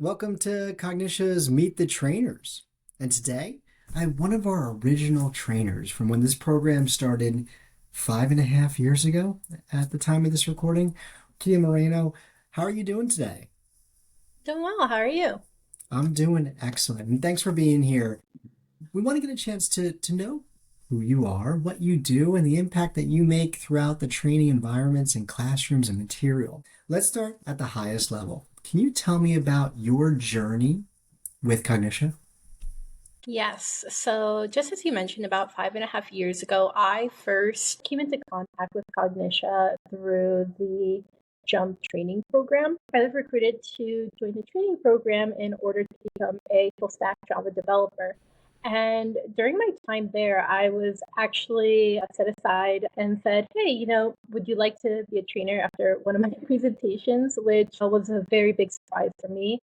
Welcome to Cognicia's Meet the Trainers. And today, I have one of our original trainers from when this program started 5.5 years ago at the time of this recording. Orquidia Moreno, how are you doing today? Doing well. How are you? I'm doing excellent, and thanks for being here. We want to get a chance to know who you are, what you do, and the impact that you make throughout the training environments and classrooms and material. Let's start at the highest level. Can you tell me about your journey with Cognitia? Yes. So, just as you mentioned, about 5.5 years ago, I first came into contact with Cognitia through the Jump training program. I was recruited to join the training program in order to become a full stack Java developer. And during my time there, I was actually set aside and said, hey, would you like to be a trainer after one of my presentations, which was a very big surprise for me.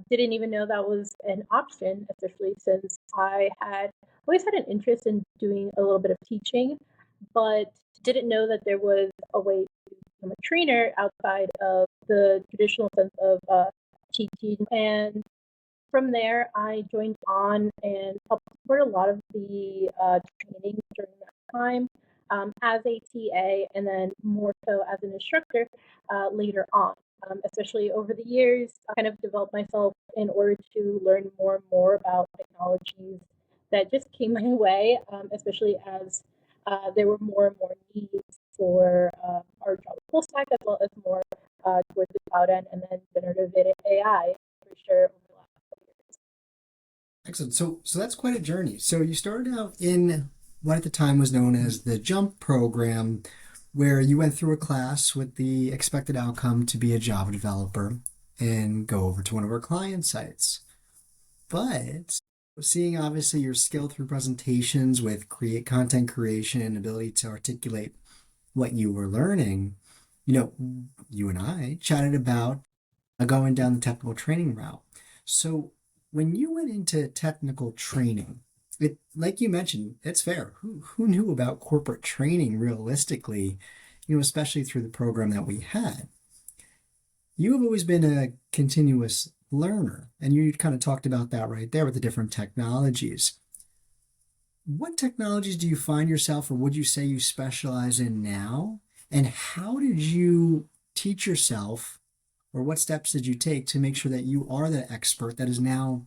Didn't even know that was an option, especially since I had always had an interest in doing a little bit of teaching, but didn't know that there was a way to become a trainer outside of the traditional sense of teaching. And from there, I joined on and helped support a lot of the training during that time as a TA and then more so as an instructor later on. Especially over the years, I kind of developed myself in order to learn more and more about technologies that just came my way, especially as there were more and more needs for our Java full stack as well as more towards the cloud end and then generative AI for sure over the last couple years. Excellent. So that's quite a journey. So you started out in what at the time was known as the Jump program, where you went through a class with the expected outcome to be a Java developer and go over to one of our client sites. But seeing obviously your skill through presentations with create content creation and ability to articulate what you were learning, you know, you and I chatted about going down the technical training route. So when you went into technical training, it like you mentioned, it's fair. Who knew about corporate training realistically, especially through the program that we had. You have always been a continuous learner, and you kind of talked about that right there with the different technologies. What technologies do you find yourself, or would you say you specialize in now? And how did you teach yourself, or what steps did you take to make sure that you are the expert that is now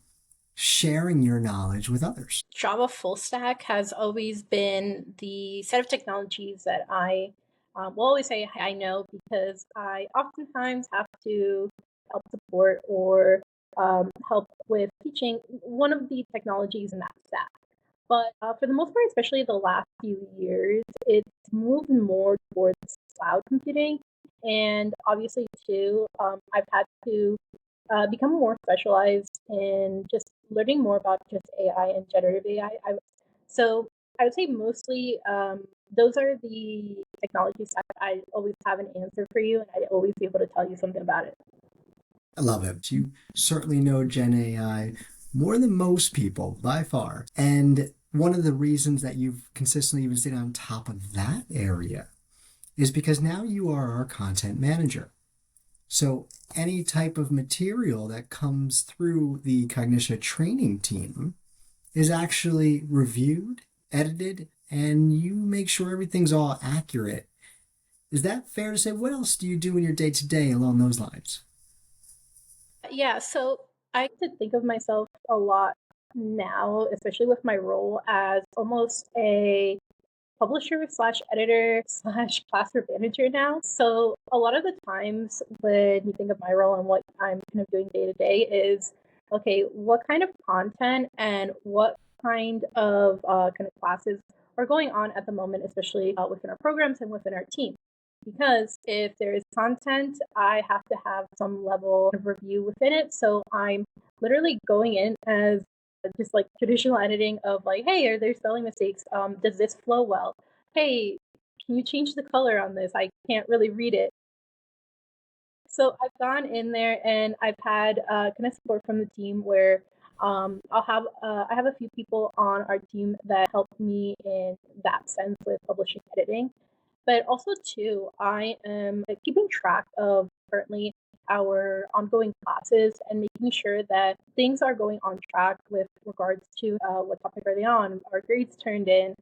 sharing your knowledge with others? Java full stack has always been the set of technologies that I will always say I know because I oftentimes have to help support or help with teaching one of the technologies in that stack. But for the most part, especially the last few years, it's moved more towards cloud computing. And obviously, too, I've had to become more specialized in just learning more about just AI and generative AI. So I would say mostly those are the technologies that I always have an answer for you, and I'd always be able to tell you something about it. I love it. You certainly know Gen AI more than most people by far. And one of the reasons that you've consistently even stayed on top of that area is because now you are our content manager. So any type of material that comes through the Cognitia training team is actually reviewed, edited, and you make sure everything's all accurate. Is that fair to say? What else do you do in your day to day along those lines? Yeah, so I could think of myself a lot now, especially with my role as almost a publisher slash editor slash classroom manager now. So a lot of the times when you think of my role and what I'm kind of doing day to day is okay, what kind of content and what kind of classes are going on at the moment, especially within our programs and within our team. Because if there is content, I have to have some level of review within it. So I'm literally going in as just like traditional editing of like, hey, are there spelling mistakes? Does this flow well? Hey, can you change the color on this? I can't really read it. So I've gone in there and I've had kind of support from the team where I have a few people on our team that help me in that sense with publishing editing. But also too, I am keeping track of currently our ongoing classes and making sure that things are going on track with regards to what topic are they on, are grades turned in,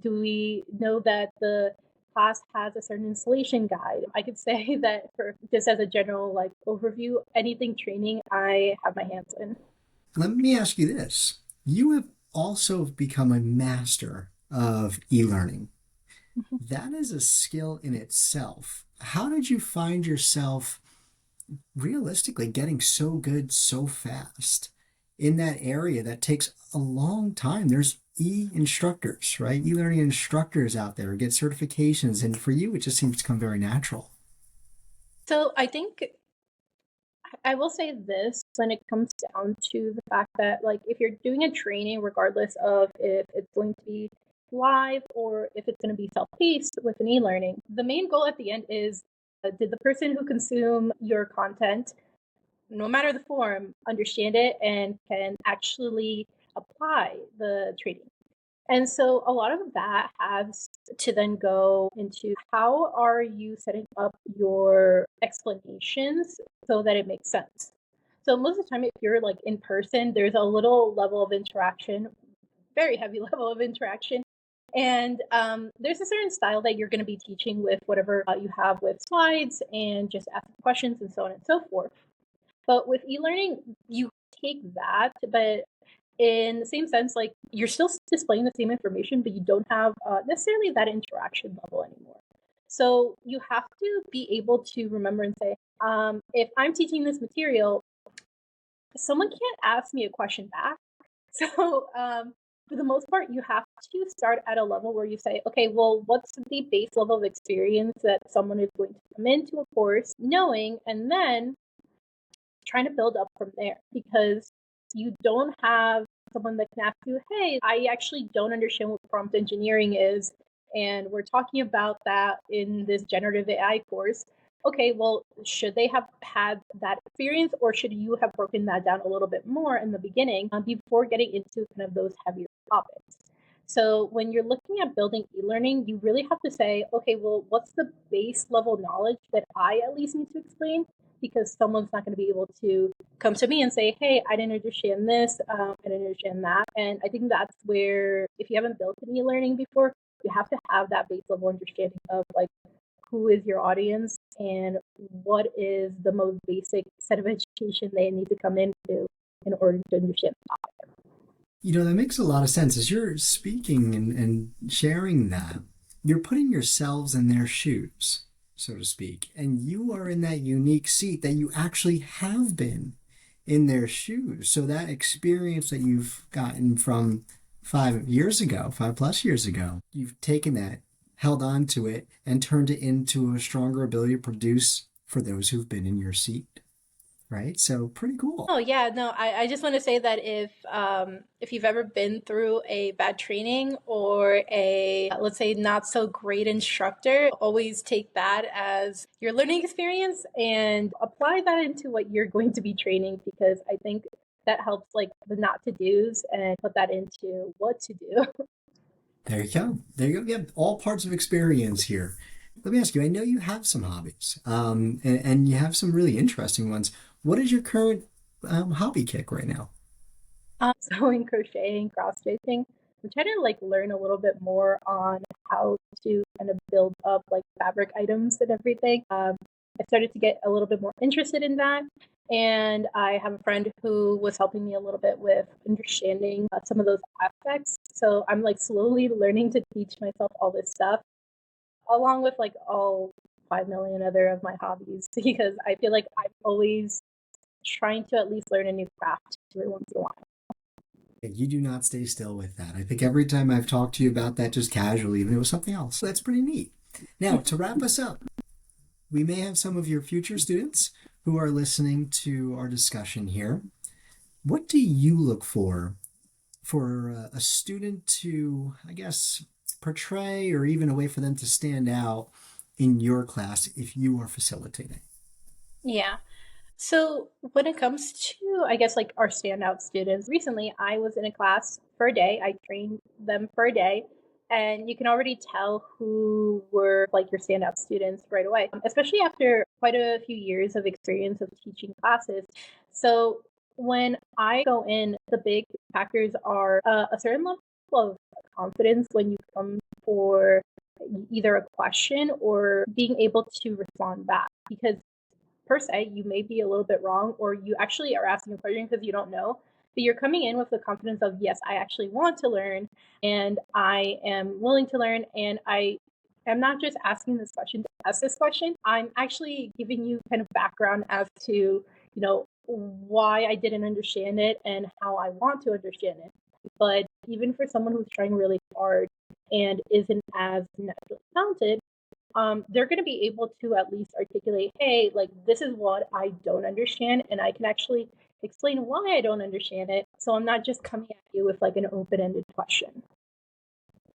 do we know that the class has a certain installation guide. I could say that for just as a general like overview, anything training I have my hands in. Let me ask you this. You have also become a master of e-learning. That is a skill in itself. How did you find yourself realistically getting so good so fast in that area that takes a long time? There's e-instructors, right? E-learning instructors out there get certifications, and for you, it just seems to come very natural. So I think I will say this when it comes down to the fact that like if you're doing a training, regardless of if it's going to be live or if it's going to be self-paced with an e-learning, the main goal at the end is did the person who consume your content, no matter the form, understand it and can actually apply the training. And so a lot of that has to then go into how are you setting up your explanations so that it makes sense. So most of the time, if you're like in person, there's a little level of interaction, very heavy level of interaction. And there's a certain style that you're going to be teaching with whatever you have with slides and just asking questions and so on and so forth. But with e-learning, you take that, but in the same sense, like you're still displaying the same information, but you don't have necessarily that interaction level anymore. So you have to be able to remember and say, if I'm teaching this material, someone can't ask me a question back. So for the most part, you have to start at a level where you say, okay, well, what's the base level of experience that someone is going to come into a course knowing, and then trying to build up from there because you don't have someone that can ask you, hey, I actually don't understand what prompt engineering is. And we're talking about that in this generative AI course. Okay, well, should they have had that experience or should you have broken that down a little bit more in the beginning before getting into kind of those heavier topics? So when you're looking at building e-learning, you really have to say, okay, well, what's the base level knowledge that I at least need to explain? Because someone's not going to be able to come to me and say, hey, I didn't understand this, I didn't understand that. And I think that's where, if you haven't built an e-learning before, you have to have that base level understanding of like who is your audience and what is the most basic set of education they need to come into in order to understand the topic. You know, that makes a lot of sense. As you're speaking and sharing that, you're putting yourselves in their shoes, so to speak. And you are in that unique seat that you actually have been in their shoes. So that experience that you've gotten from 5 years ago, 5+ years ago, you've taken that, held on to it, and turned it into a stronger ability to produce for those who've been in your seat. Right? So pretty cool. Oh yeah, no, I just want to say that if you've ever been through a bad training or a let's say not so great instructor, always take that as your learning experience and apply that into what you're going to be training because I think that helps like the not to do's and put that into what to do. There you go. There you go. Yeah, all parts of experience here. Let me ask you. I know you have some hobbies, and you have some really interesting ones. What is your current hobby kick right now? Sewing, crocheting, cross stitching. I'm trying to like learn a little bit more on how to kind of build up like fabric items and everything. I started to get a little bit more interested in that. And I have a friend who was helping me a little bit with understanding some of those aspects. So I'm like slowly learning to teach myself all this stuff, along with like all 5 million other of my hobbies, because I feel like I'm always trying to at least learn a new craft every once in a while. You do not stay still with that. I think every time I've talked to you about that, just casually, even if it was something else. That's pretty neat. Now, to wrap us up, we may have some of your future students who are listening to our discussion here. What do you look for a student to, I guess, portray or even a way for them to stand out in your class if you are facilitating? Yeah. So when it comes to, I guess, like our standout students, recently I was in a class for a day. I trained them for a day, and you can already tell who were like your standout students right away, especially after quite a few years of experience of teaching classes. So when I go in, the big factors are a certain level of confidence when you come for either a question or being able to respond back, because per se, you may be a little bit wrong, or you actually are asking a question because you don't know. But you're coming in with the confidence of, yes, I actually want to learn and I am willing to learn. And I am not just asking this question to ask this question. I'm actually giving you kind of background as to, why I didn't understand it and how I want to understand it. But even for someone who's trying really hard and isn't as naturally talented, they're going to be able to at least articulate, hey, like, this is what I don't understand, and I can actually explain why I don't understand it. So I'm not just coming at you with like an open ended question.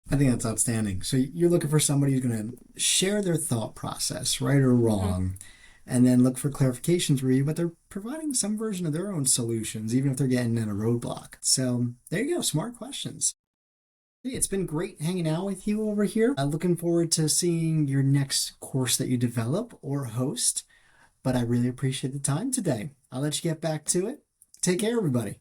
I think that's outstanding. So you're looking for somebody who's going to share their thought process, right or Mm-hmm. wrong, and then look for clarifications for you, but they're providing some version of their own solutions, even if they're getting in a roadblock. So there you go, smart questions. Hey, it's been great hanging out with you over here. Looking forward to seeing your next course that you develop or host, but I really appreciate the time today. I'll let you get back to it. Take care, everybody.